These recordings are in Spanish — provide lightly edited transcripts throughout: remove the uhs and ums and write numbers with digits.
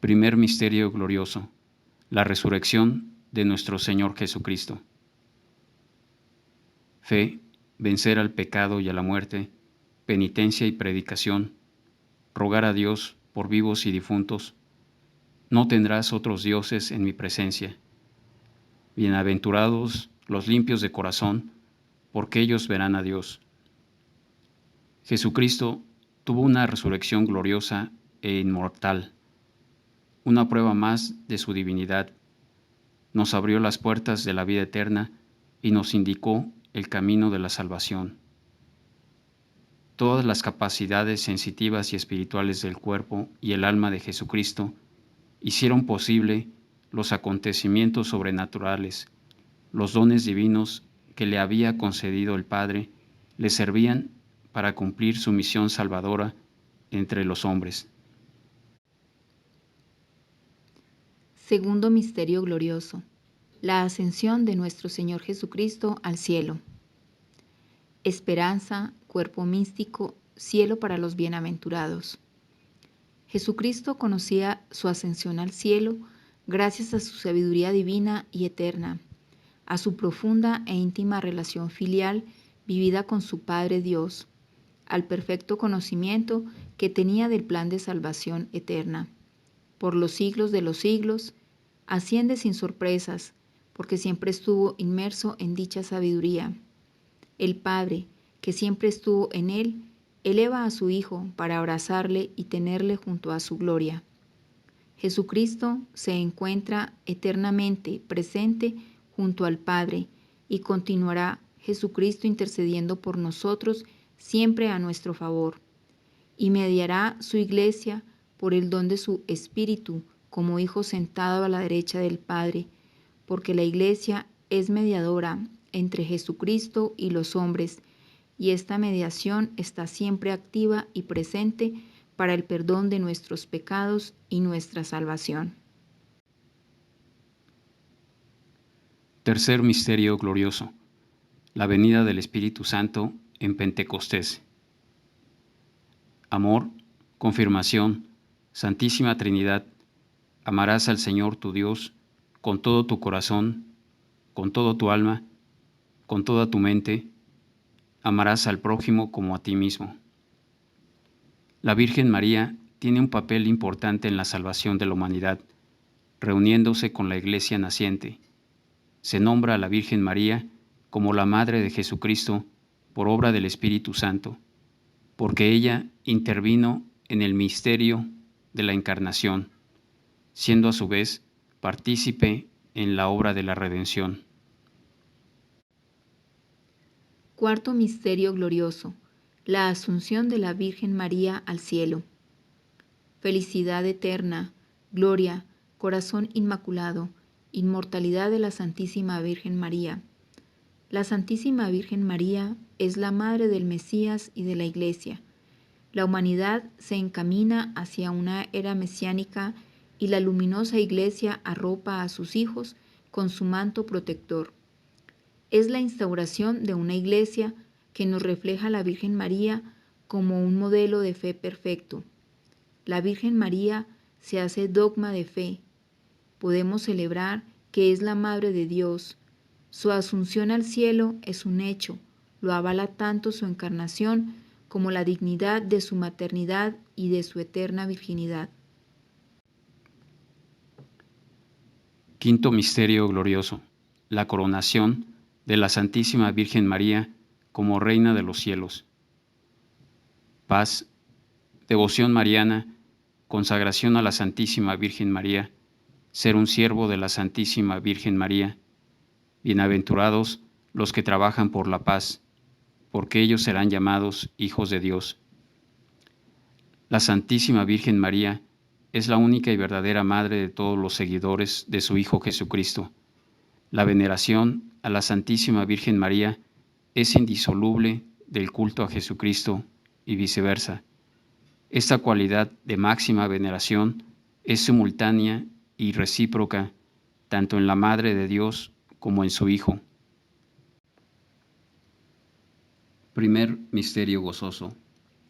Primer misterio glorioso: la resurrección de nuestro Señor Jesucristo. Fe, vencer al pecado y a la muerte, penitencia y predicación, rogar a Dios por vivos y difuntos. No tendrás otros dioses en mi presencia. Bienaventurados los limpios de corazón, porque ellos verán a Dios. Jesucristo tuvo una resurrección gloriosa e inmortal, una prueba más de su divinidad. Nos abrió las puertas de la vida eterna y nos indicó el camino de la salvación. Todas las capacidades sensitivas y espirituales del cuerpo y el alma de Jesucristo hicieron posible los acontecimientos sobrenaturales. Los dones divinos que le había concedido el Padre le servían para cumplir su misión salvadora entre los hombres. Segundo misterio glorioso: la ascensión de nuestro Señor Jesucristo al cielo. Esperanza, cuerpo místico, cielo para los bienaventurados. Jesucristo conocía su ascensión al cielo gracias a su sabiduría divina y eterna, a su profunda e íntima relación filial vivida con su Padre Dios, al perfecto conocimiento que tenía del plan de salvación eterna. Por los siglos de los siglos, asciende sin sorpresas, porque siempre estuvo inmerso en dicha sabiduría. El Padre, que siempre estuvo en él, eleva a su Hijo para abrazarle y tenerle junto a su gloria. Jesucristo se encuentra eternamente presente junto al Padre y continuará Jesucristo intercediendo por nosotros siempre a nuestro favor. Y mediará su Iglesia por el don de su Espíritu como Hijo sentado a la derecha del Padre, porque la Iglesia es mediadora entre Jesucristo y los hombres, y esta mediación está siempre activa y presente para el perdón de nuestros pecados y nuestra salvación. Tercer misterio glorioso: la venida del Espíritu Santo en Pentecostés. Amor, confirmación, Santísima Trinidad, amarás al Señor tu Dios con todo tu corazón, con todo tu alma, con toda tu mente. Amarás al prójimo como a ti mismo. La Virgen María tiene un papel importante en la salvación de la humanidad, reuniéndose con la Iglesia naciente. Se nombra a la Virgen María como la Madre de Jesucristo por obra del Espíritu Santo, porque ella intervino en el misterio de la Encarnación, siendo a su vez partícipe en la obra de la redención. Cuarto misterio glorioso: la asunción de la Virgen María al cielo. Felicidad eterna, gloria, corazón inmaculado, inmortalidad de la Santísima Virgen María. La Santísima Virgen María es la Madre del Mesías y de la Iglesia. La humanidad se encamina hacia una era mesiánica y la luminosa Iglesia arropa a sus hijos con su manto protector. Es la instauración de una Iglesia que nos refleja a la Virgen María como un modelo de fe perfecto. La Virgen María se hace dogma de fe. Podemos celebrar que es la Madre de Dios. Su asunción al cielo es un hecho, lo avala tanto su encarnación como la dignidad de su maternidad y de su eterna virginidad. Quinto misterio glorioso: la coronación de la Santísima Virgen María como Reina de los cielos. Paz, devoción mariana, consagración a la Santísima Virgen María, ser un siervo de la Santísima Virgen María. Bienaventurados los que trabajan por la paz, porque ellos serán llamados hijos de Dios. La Santísima Virgen María es la única y verdadera Madre de todos los seguidores de su Hijo Jesucristo. La veneración a la Santísima Virgen María es indisoluble del culto a Jesucristo y viceversa. Esta cualidad de máxima veneración es simultánea y recíproca tanto en la Madre de Dios como en su Hijo. Primer misterio gozoso: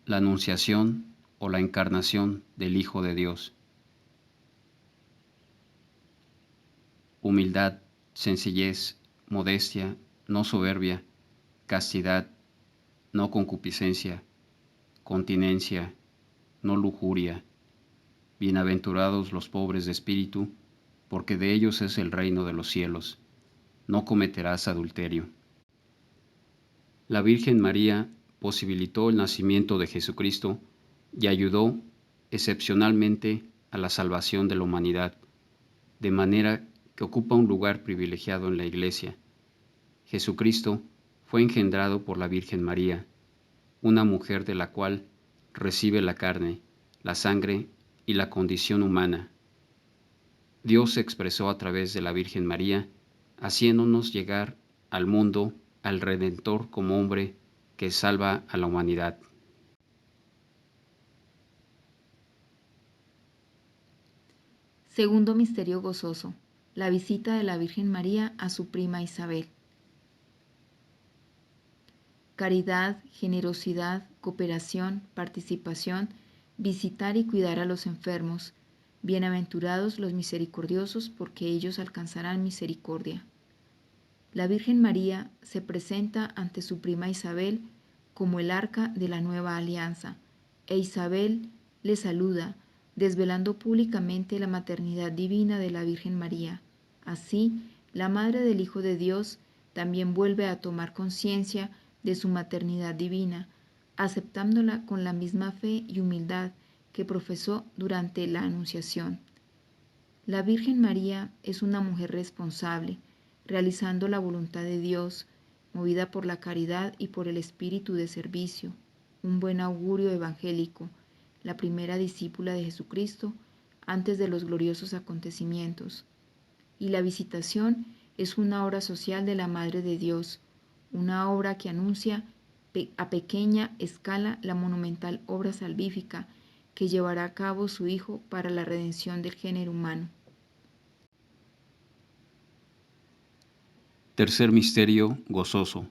la Anunciación o la Encarnación del Hijo de Dios. humildad, sencillez, modestia, no soberbia, castidad, no concupiscencia, continencia, no lujuria. Bienaventurados los pobres de espíritu, porque de ellos es el reino de los cielos. No cometerás adulterio. La Virgen María posibilitó el nacimiento de Jesucristo y ayudó excepcionalmente a la salvación de la humanidad, de manera que ocupa un lugar privilegiado en la Iglesia. Jesucristo fue engendrado por la Virgen María, una mujer de la cual recibe la carne, la sangre y la condición humana. Dios se expresó a través de la Virgen María, haciéndonos llegar al mundo al Redentor como hombre que salva a la humanidad. Segundo misterio gozoso, la visita de la Virgen María a su prima Isabel. Caridad, generosidad, cooperación, participación, visitar y cuidar a los enfermos. Bienaventurados los misericordiosos, porque ellos alcanzarán misericordia. La Virgen María se presenta ante su prima Isabel como el arca de la nueva alianza, e Isabel le saluda, desvelando públicamente la maternidad divina de la Virgen María. Así, la Madre del Hijo de Dios también vuelve a tomar conciencia de su maternidad divina, aceptándola con la misma fe y humildad que profesó durante la Anunciación. La Virgen María es una mujer responsable, realizando la voluntad de Dios, movida por la caridad y por el espíritu de servicio, un buen augurio evangélico, la primera discípula de Jesucristo antes de los gloriosos acontecimientos. Y la visitación es una obra social de la Madre de Dios, una obra que anuncia a pequeña escala la monumental obra salvífica que llevará a cabo su Hijo para la redención del género humano. Tercer misterio gozoso,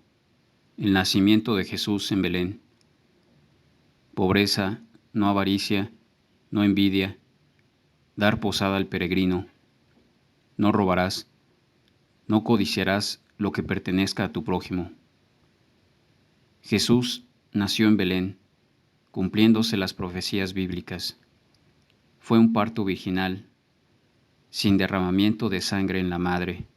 el nacimiento de Jesús en Belén. Pobreza, no avaricia, no envidia, dar posada al peregrino. No robarás, no codiciarás lo que pertenezca a tu prójimo. Jesús nació en Belén, cumpliéndose las profecías bíblicas. Fue un parto virginal, sin derramamiento de sangre en la madre,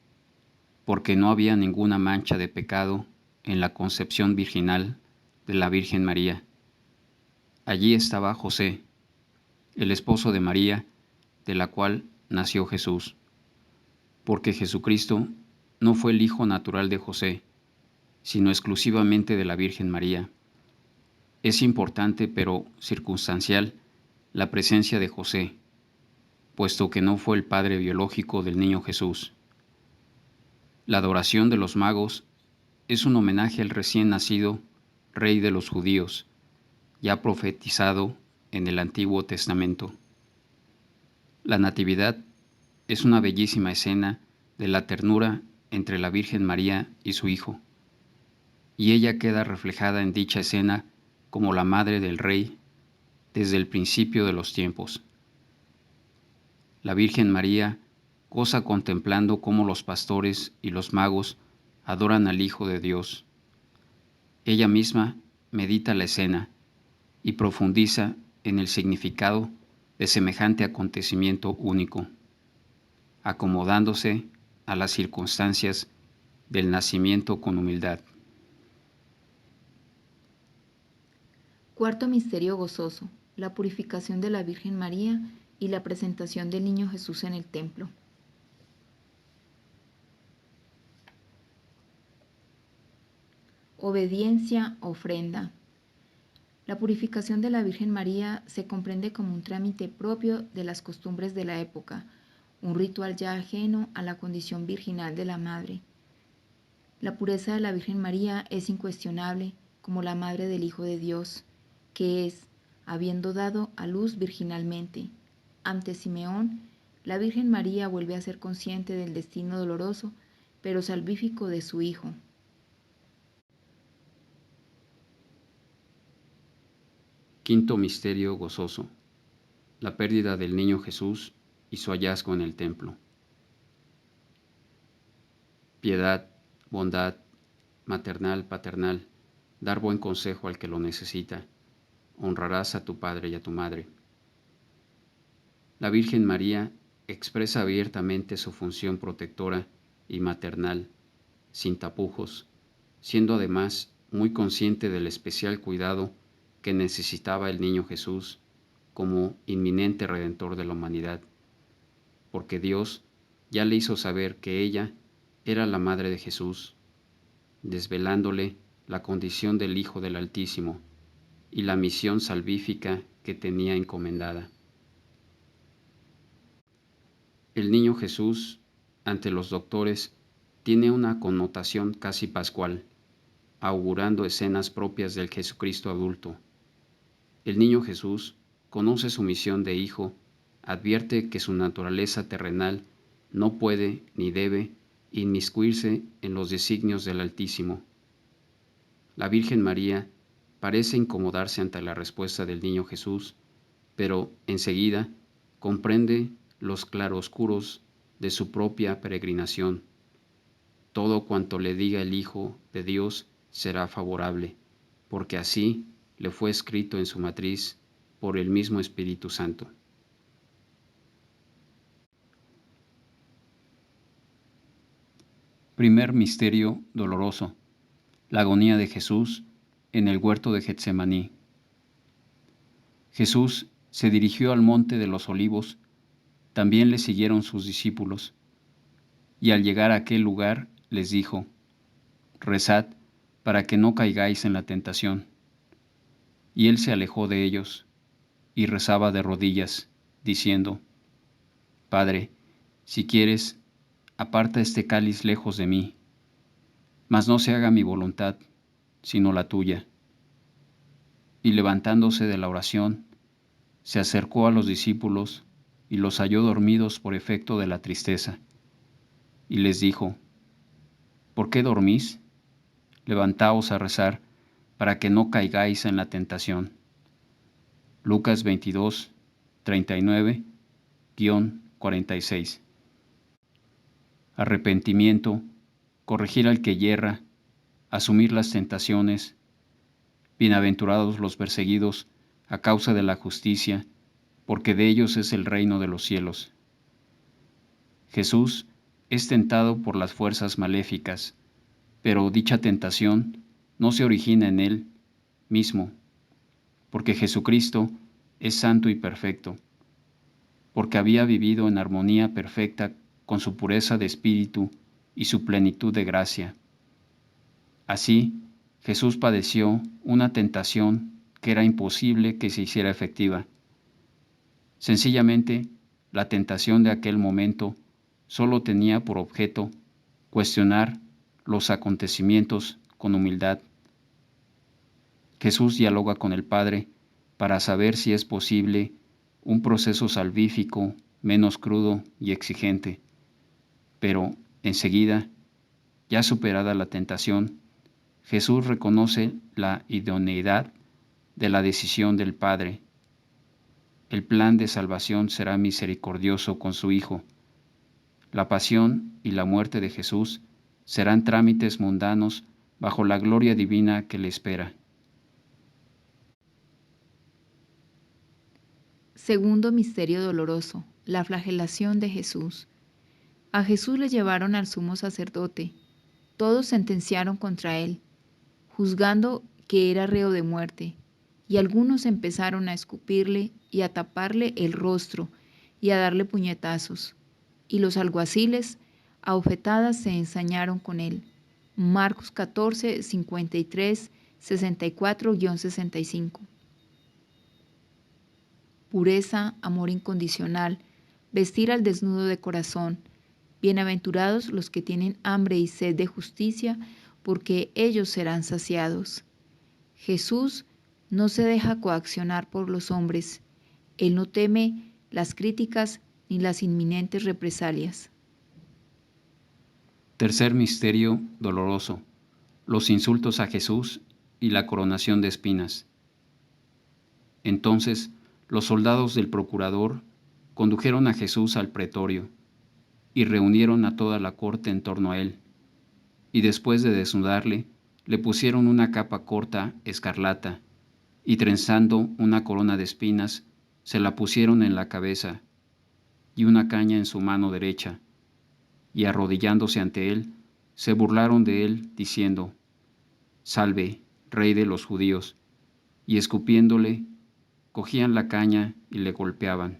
porque no había ninguna mancha de pecado en la concepción virginal de la Virgen María. Allí estaba José, el esposo de María, de la cual nació Jesús, porque Jesucristo no fue el hijo natural de José, sino exclusivamente de la Virgen María. Es importante, pero circunstancial, la presencia de José, puesto que no fue el padre biológico del niño Jesús. La adoración de los magos es un homenaje al recién nacido Rey de los judíos, ya profetizado en el Antiguo Testamento. La Natividad es una bellísima escena de la ternura entre la Virgen María y su Hijo, y ella queda reflejada en dicha escena como la madre del Rey desde el principio de los tiempos. La Virgen María goza contemplando cómo los pastores y los magos adoran al Hijo de Dios. Ella misma medita la escena y profundiza en el significado de semejante acontecimiento único, acomodándose a las circunstancias del nacimiento con humildad. Cuarto misterio gozoso, la purificación de la Virgen María y la presentación del niño Jesús en el templo. Obediencia, ofrenda. La purificación de la Virgen María se comprende como un trámite propio de las costumbres de la época, un ritual ya ajeno a la condición virginal de la Madre. La pureza de la Virgen María es incuestionable como la Madre del Hijo de Dios, que es, habiendo dado a luz virginalmente. Ante Simeón, la Virgen María vuelve a ser consciente del destino doloroso, pero salvífico de su Hijo. Quinto misterio gozoso, la pérdida del niño Jesús y su hallazgo en el templo. piedad, bondad, maternal, paternal, dar buen consejo al que lo necesita. Honrarás a tu padre y a tu madre. La Virgen María expresa abiertamente su función protectora y maternal, sin tapujos, siendo además muy consciente del especial cuidado que necesitaba el niño Jesús como inminente redentor de la humanidad, porque Dios ya le hizo saber que ella era la madre de Jesús, desvelándole la condición del Hijo del Altísimo y la misión salvífica que tenía encomendada. El niño Jesús, ante los doctores, tiene una connotación casi pascual, augurando escenas propias del Jesucristo adulto. El niño Jesús conoce su misión de hijo, advierte que su naturaleza terrenal no puede ni debe inmiscuirse en los designios del Altísimo. La Virgen María parece incomodarse ante la respuesta del niño Jesús, pero enseguida comprende los claroscuros de su propia peregrinación. Todo cuanto le diga el Hijo de Dios será favorable, porque así le fue escrito en su matriz por el mismo Espíritu Santo. Primer misterio doloroso: la agonía de Jesús en el huerto de Getsemaní. Jesús se dirigió al monte de los Olivos, también le siguieron sus discípulos, y al llegar a aquel lugar les dijo: rezad para que no caigáis en la tentación. Y él se alejó de ellos, y rezaba de rodillas, diciendo: Padre, si quieres, aparta este cáliz lejos de mí, mas no se haga mi voluntad, sino la tuya. Y levantándose de la oración, se acercó a los discípulos y los halló dormidos por efecto de la tristeza. Y les dijo: ¿por qué dormís? Levantaos a rezar, para que no caigáis en la tentación. Lucas 22, 39-46. Arrepentimiento, corregir al que yerra, asumir las tentaciones. Bienaventurados los perseguidos a causa de la justicia, porque de ellos es el reino de los cielos. Jesús es tentado por las fuerzas maléficas, pero dicha tentación no se origina en él mismo, porque Jesucristo es santo y perfecto, porque había vivido en armonía perfecta con su pureza de espíritu y su plenitud de gracia. Así, Jesús padeció una tentación que era imposible que se hiciera efectiva. Sencillamente, la tentación de aquel momento solo tenía por objeto cuestionar los acontecimientos con humildad. Jesús dialoga con el Padre para saber si es posible un proceso salvífico menos crudo y exigente, pero enseguida, ya superada la tentación, Jesús reconoce la idoneidad de la decisión del Padre. El plan de salvación será misericordioso con su Hijo. La pasión y la muerte de Jesús serán trámites mundanos bajo la gloria divina que le espera. Segundo misterio doloroso: la flagelación de Jesús. A Jesús le llevaron al sumo sacerdote. Todos sentenciaron contra él, juzgando que era reo de muerte, y algunos empezaron a escupirle y a taparle el rostro y a darle puñetazos, y los alguaciles a bofetadas se ensañaron con él. Marcos 14, 53, 64-65. Pureza, amor incondicional, vestir al desnudo de corazón. Bienaventurados los que tienen hambre y sed de justicia, porque ellos serán saciados. Jesús no se deja coaccionar por los hombres. Él no teme las críticas ni las inminentes represalias. Tercer misterio doloroso: los insultos a Jesús y la coronación de espinas. Entonces, los soldados del procurador condujeron a Jesús al pretorio y reunieron a toda la corte en torno a él, y después de desnudarle, le pusieron una capa corta escarlata, y trenzando una corona de espinas, se la pusieron en la cabeza, y una caña en su mano derecha, y arrodillándose ante él, se burlaron de él, diciendo: Salve, Rey de los judíos, y escupiéndole, cogían la caña y le golpeaban.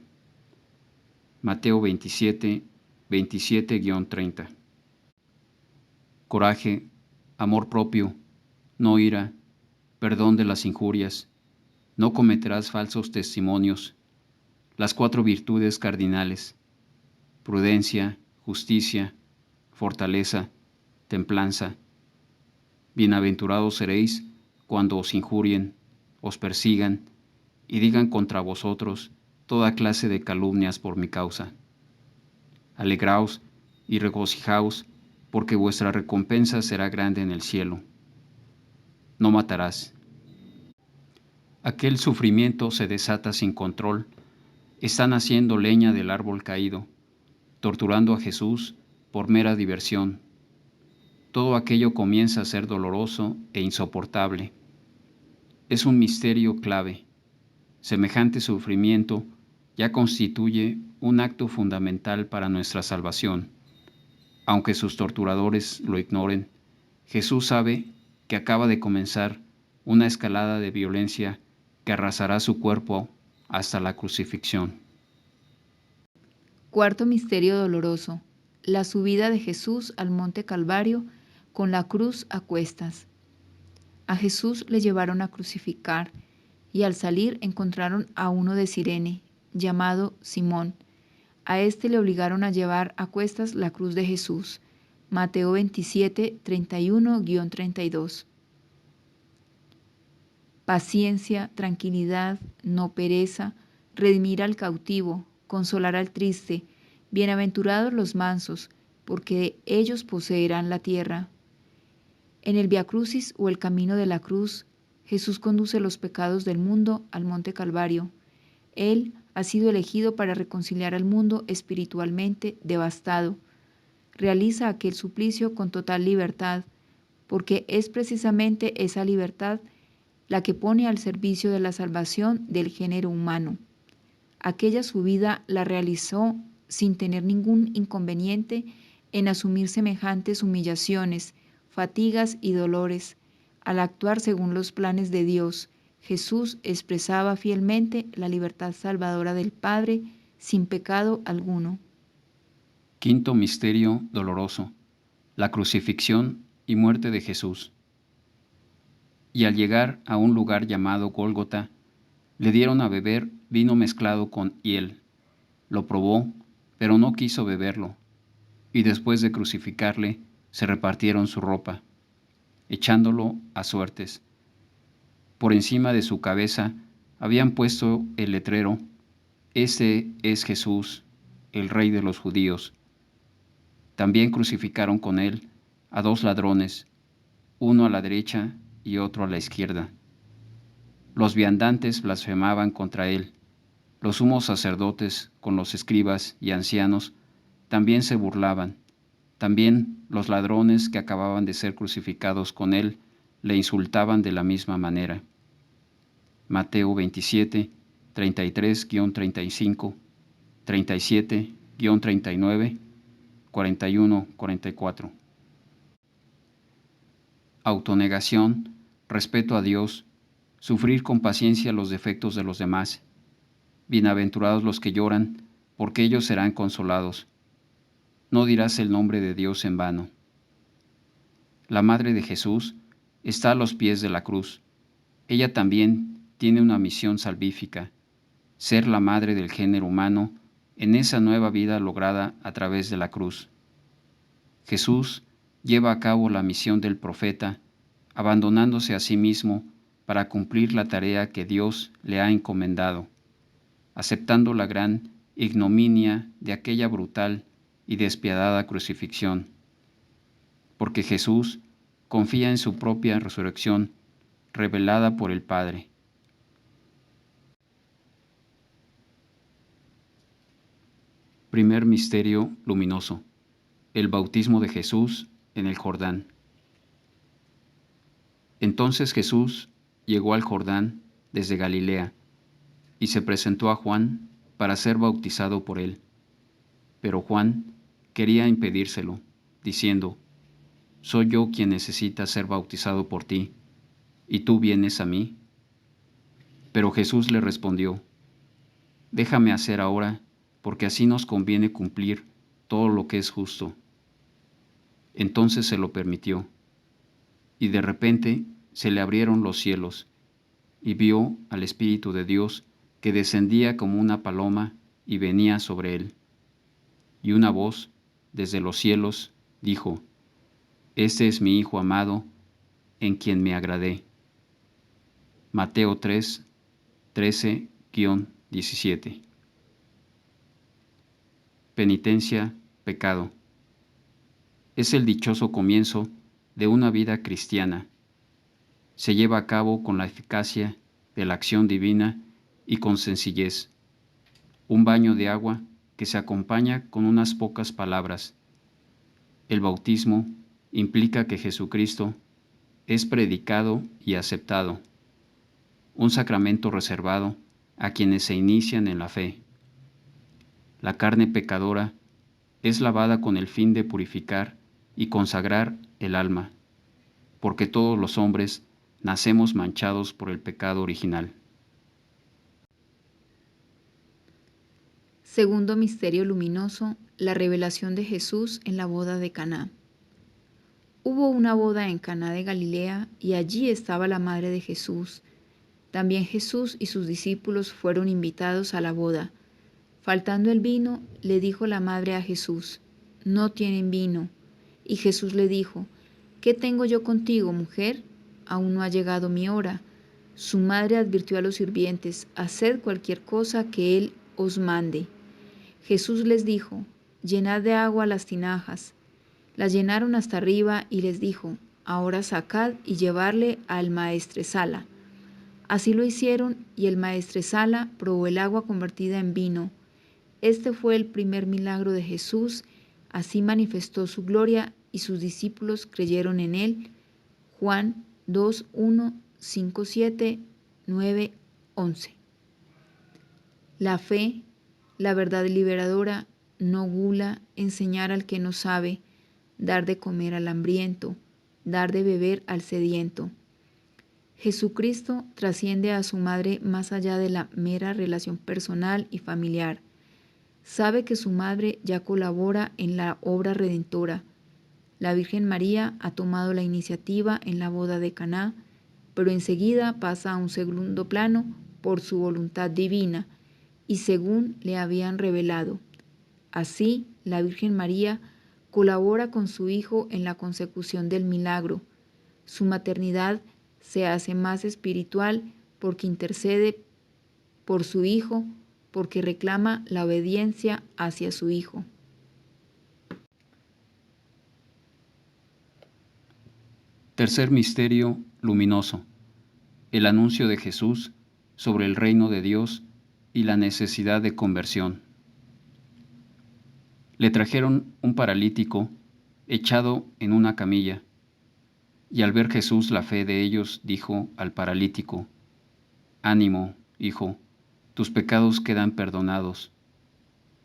Mateo 27, 27-30. Coraje, amor propio, no ira, perdón de las injurias, no cometerás falsos testimonios, las 4 virtudes cardinales: prudencia, justicia, fortaleza, templanza. Bienaventurados seréis cuando os injurien, os persigan y digan contra vosotros toda clase de calumnias por mi causa. Alegraos y regocijaos, porque vuestra recompensa será grande en el cielo. No matarás. Aquel sufrimiento se desata sin control. Están haciendo leña del árbol caído, torturando a Jesús por mera diversión. Todo aquello comienza a ser doloroso e insoportable. Es un misterio clave. Semejante sufrimiento ya constituye un acto fundamental para nuestra salvación. Aunque sus torturadores lo ignoren, Jesús sabe que acaba de comenzar una escalada de violencia que arrasará su cuerpo hasta la crucifixión. Cuarto misterio doloroso: la subida de Jesús al monte Calvario con la cruz a cuestas. A Jesús le llevaron a crucificar, y al salir encontraron a uno de Cirene, llamado Simón. A este le obligaron a llevar a cuestas la cruz de Jesús. Mateo 27, 31-32. Paciencia, tranquilidad, no pereza, redimir al cautivo, consolar al triste, bienaventurados los mansos, porque ellos poseerán la tierra. En el Via Crucis o el camino de la cruz, Jesús conduce los pecados del mundo al monte Calvario. Él ha sido elegido para reconciliar al mundo espiritualmente devastado. Realiza aquel suplicio con total libertad, porque es precisamente esa libertad la que pone al servicio de la salvación del género humano. Aquella subida la realizó sin tener ningún inconveniente en asumir semejantes humillaciones, fatigas y dolores. Al actuar según los planes de Dios, Jesús expresaba fielmente la libertad salvadora del Padre sin pecado alguno. Quinto misterio doloroso: la crucifixión y muerte de Jesús. Y al llegar a un lugar llamado Gólgota, le dieron a beber vino mezclado con hiel. Lo probó, pero no quiso beberlo, y después de crucificarle, se repartieron su ropa, echándolo a suertes. Por encima de su cabeza habían puesto el letrero: Este es Jesús, el Rey de los judíos. También crucificaron con él a 2 ladrones, uno a la derecha y otro a la izquierda. Los viandantes blasfemaban contra él. Los sumos sacerdotes, con los escribas y ancianos, también se burlaban. También los ladrones que acababan de ser crucificados con él le insultaban de la misma manera. Mateo 27, 33-35, 37-39, 41-44. Autonegación, respeto a Dios, sufrir con paciencia los defectos de los demás. Bienaventurados los que lloran, porque ellos serán consolados. No dirás el nombre de Dios en vano. La Madre de Jesús está a los pies de la cruz. Ella también tiene una misión salvífica: ser la madre del género humano en esa nueva vida lograda a través de la cruz. Jesús lleva a cabo la misión del profeta, abandonándose a sí mismo para cumplir la tarea que Dios le ha encomendado, aceptando la gran ignominia de aquella brutal y despiadada crucifixión, porque Jesús confía en su propia resurrección revelada por el Padre. Primer misterio luminoso: el bautismo de Jesús en el Jordán. Entonces Jesús llegó al Jordán desde Galilea y se presentó a Juan para ser bautizado por él. Pero Juan quería impedírselo, diciendo: «Soy yo quien necesita ser bautizado por ti, ¿y tú vienes a mí?». Pero Jesús le respondió: «Déjame hacer ahora, porque así nos conviene cumplir todo lo que es justo». Entonces se lo permitió, y de repente se le abrieron los cielos, y vio al Espíritu de Dios que descendía como una paloma y venía sobre él. Y una voz desde los cielos dijo: «Este es mi Hijo amado, en quien me agradé». Mateo 3, 13-17. Penitencia, pecado. Es el dichoso comienzo de una vida cristiana. Se lleva a cabo con la eficacia de la acción divina y con sencillez. Un baño de agua que se acompaña con unas pocas palabras. El bautismo implica que Jesucristo es predicado y aceptado, un sacramento reservado a quienes se inician en la fe. La carne pecadora es lavada con el fin de purificar y consagrar el alma, porque todos los hombres nacemos manchados por el pecado original. Segundo misterio luminoso, la revelación de Jesús en la boda de Caná. Hubo una boda en Caná de Galilea y allí estaba la madre de Jesús. También Jesús y sus discípulos fueron invitados a la boda. Faltando el vino, le dijo la madre a Jesús: «No tienen vino». Y Jesús le dijo: «¿Qué tengo yo contigo, mujer? Aún no ha llegado mi hora». Su madre advirtió a los sirvientes: «Haced cualquier cosa que él os mande». Jesús les dijo: «Llenad de agua las tinajas». Las llenaron hasta arriba y les dijo: «Ahora sacad y llevarle al maestresala». Así lo hicieron, y el maestresala probó el agua convertida en vino. Este fue el primer milagro de Jesús. Así manifestó su gloria y sus discípulos creyeron en él. Juan 2, 1, 5, 7, 9, 11. La fe, la verdad liberadora, no gula, enseñar al que no sabe, dar de comer al hambriento, dar de beber al sediento. Jesucristo trasciende a su madre más allá de la mera relación personal y familiar. Sabe que su madre ya colabora en la obra redentora. La Virgen María ha tomado la iniciativa en la boda de Caná, pero enseguida pasa a un segundo plano por su voluntad divina y según le habían revelado. Así, la Virgen María colabora con su Hijo en la consecución del milagro. Su maternidad se hace más espiritual porque intercede por su Hijo, porque reclama la obediencia hacia su Hijo. Tercer misterio luminoso. El anuncio de Jesús sobre el reino de Dios y la necesidad de conversión. Le trajeron un paralítico echado en una camilla, y al ver Jesús la fe de ellos, dijo al paralítico: «Ánimo, hijo, tus pecados quedan perdonados».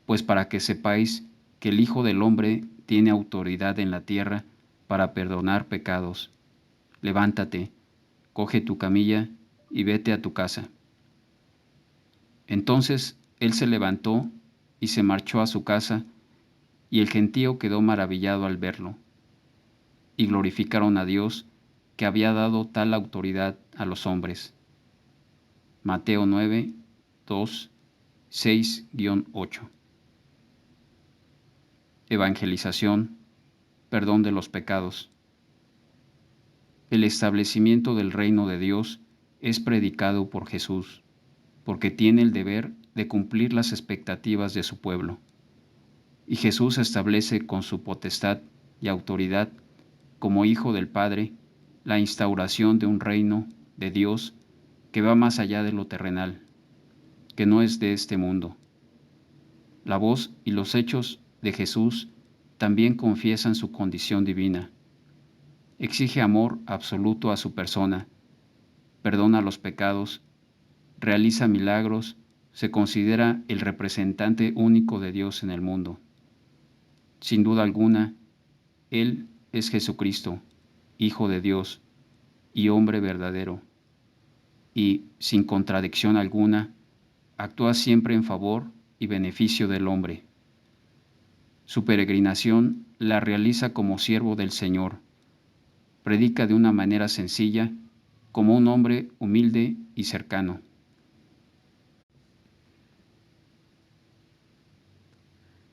Pues para que sepáis que el Hijo del Hombre tiene autoridad en la tierra para perdonar pecados. Levántate, coge tu camilla y vete a tu casa. Entonces él se levantó y se marchó a su casa, y el gentío quedó maravillado al verlo, y glorificaron a Dios, que había dado tal autoridad a los hombres. Mateo 9, 2, 6-8. Evangelización, perdón de los pecados. El establecimiento del reino de Dios es predicado por Jesús, porque tiene el deber de cumplir las expectativas de su pueblo. Y Jesús establece con su potestad y autoridad, como Hijo del Padre, la instauración de un reino de Dios que va más allá de lo terrenal, que no es de este mundo. La voz y los hechos de Jesús también confiesan su condición divina. Exige amor absoluto a su persona, perdona los pecados, realiza milagros, se considera el representante único de Dios en el mundo. Sin duda alguna, Él es Jesucristo, Hijo de Dios y hombre verdadero, y, sin contradicción alguna, actúa siempre en favor y beneficio del hombre. Su peregrinación la realiza como siervo del Señor, predica de una manera sencilla, como un hombre humilde y cercano.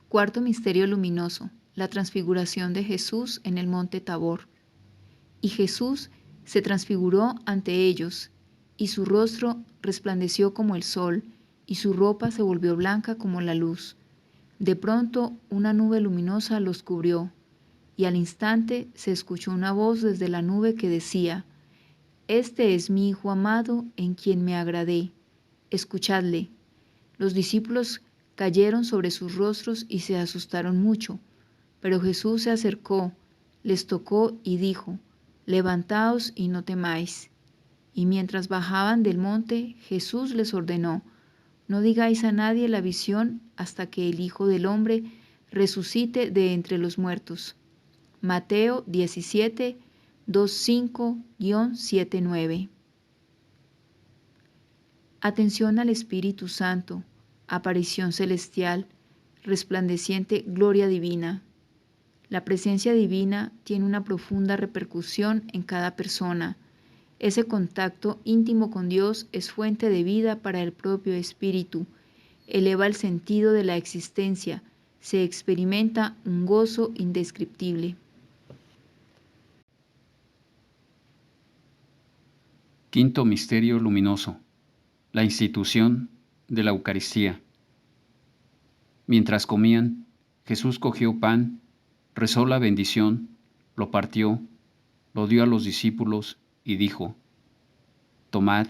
Cuarto misterio luminoso, la transfiguración de Jesús en el monte Tabor. Y Jesús se transfiguró ante ellos, y su rostro resplandeció como el sol, y su ropa se volvió blanca como la luz. De pronto una nube luminosa los cubrió, y al instante se escuchó una voz desde la nube que decía: Este es mi Hijo amado, en quien me agradé. Escuchadle. Los discípulos cayeron sobre sus rostros y se asustaron mucho. Pero Jesús se acercó, les tocó y dijo: Levantaos y no temáis. Y mientras bajaban del monte, Jesús les ordenó: No digáis a nadie la visión hasta que el Hijo del Hombre resucite de entre los muertos. Mateo 17, 25-79. Atención al Espíritu Santo, aparición celestial, resplandeciente gloria divina. La presencia divina tiene una profunda repercusión en cada persona. Ese contacto íntimo con Dios es fuente de vida para el propio espíritu, eleva el sentido de la existencia, se experimenta un gozo indescriptible. Quinto misterio luminoso, la institución de la Eucaristía. Mientras comían, Jesús cogió pan, rezó la bendición, lo partió, lo dio a los discípulos y dijo: Tomad,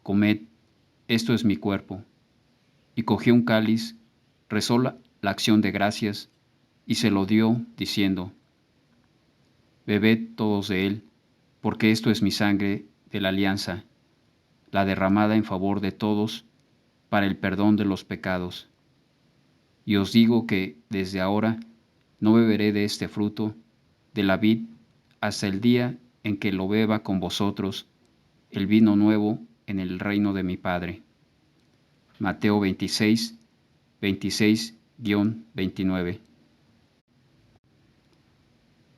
comed, esto es mi cuerpo. Y cogió un cáliz, rezó la acción de gracias y se lo dio, diciendo: Bebed todos de él, porque esto es mi sangre de la alianza, la derramada en favor de todos para el perdón de los pecados. Y os digo que desde ahora no beberé de este fruto de la vid hasta el día en que lo beba con vosotros, el vino nuevo en el reino de mi Padre. Mateo 26, 26-29.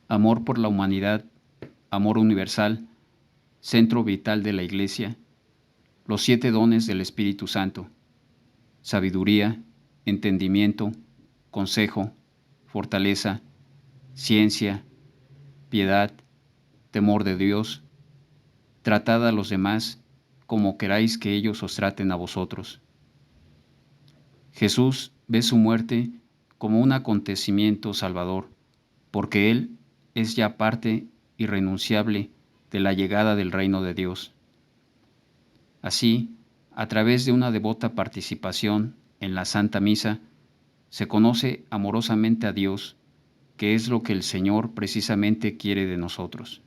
Amor por la humanidad, amor universal, centro vital de la Iglesia, los 7 dones del Espíritu Santo: sabiduría, entendimiento, consejo, fortaleza, ciencia, piedad, temor de Dios. Tratad a los demás como queráis que ellos os traten a vosotros. Jesús ve su muerte como un acontecimiento salvador, porque Él es ya parte irrenunciable de la llegada del reino de Dios. Así, a través de una devota participación en la Santa Misa, se conoce amorosamente a Dios, que es lo que el Señor precisamente quiere de nosotros.